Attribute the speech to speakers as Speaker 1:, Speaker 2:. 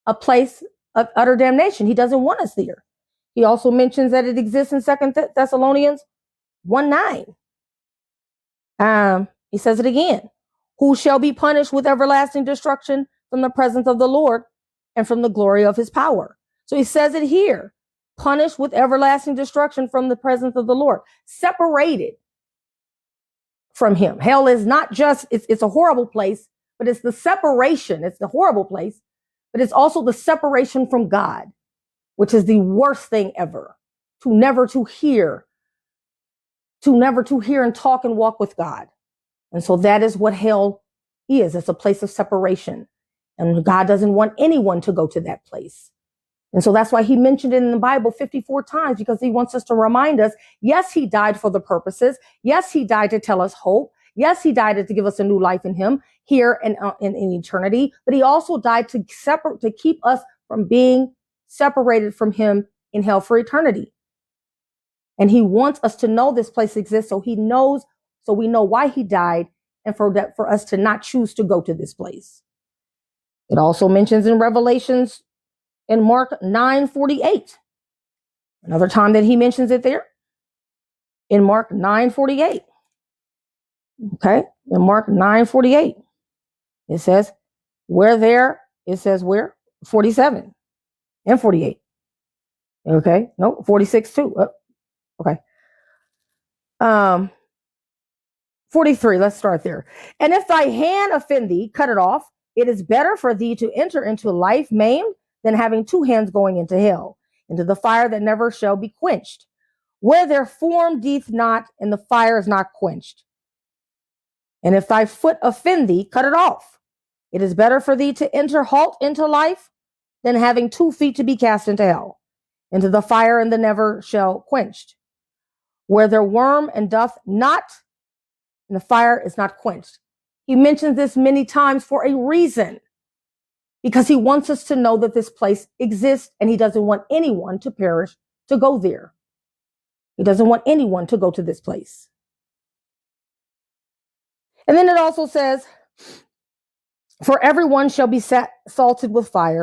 Speaker 1: a place of utter damnation. He doesn't want us there. He also mentions that it exists in 2 Thessalonians 1:9. He says it again. Who shall be punished with everlasting destruction from the presence of the Lord and from the glory of his power. So he says it here. Punished with everlasting destruction from the presence of the Lord. Separated from him. Hell is not just, it's a horrible place, but it's the separation. It's the horrible place, but it's also the separation from God, which is the worst thing ever. Never to hear and talk and walk with God. And so that is what hell is. It's a place of separation. And God doesn't want anyone to go to that place. And so that's why he mentioned it in the Bible 54 times, because he wants us to remind us, yes, he died for the purposes. Yes, he died to tell us hope. Yes, he died to give us a new life in him here and in eternity. But he also died to keep us from being separated from him in hell for eternity. And he wants us to know this place exists, so we know why he died, and for us to not choose to go to this place. It also mentions in Revelations in Mark 9:48. Another time that he mentions it there. In Mark 9:48. Okay, in Mark 9:48. It says, where? 47 and 48. Okay, no, 46 too. Okay. 43, let's start there. And if thy hand offend thee, cut it off. It is better for thee to enter into life maimed than having two hands going into hell, into the fire that never shall be quenched, where their form deeth not, and the fire is not quenched. And if thy foot offend thee, cut it off. It is better for thee to enter halt into life than having 2 feet to be cast into hell, into the fire and the never shall quenched, where their worm and doth not, and the fire is not quenched. He mentions this many times for a reason, because he wants us to know that this place exists, and he doesn't want anyone to perish to go there. He doesn't want anyone to go to this place. And then it also says, for everyone shall be salted with fire.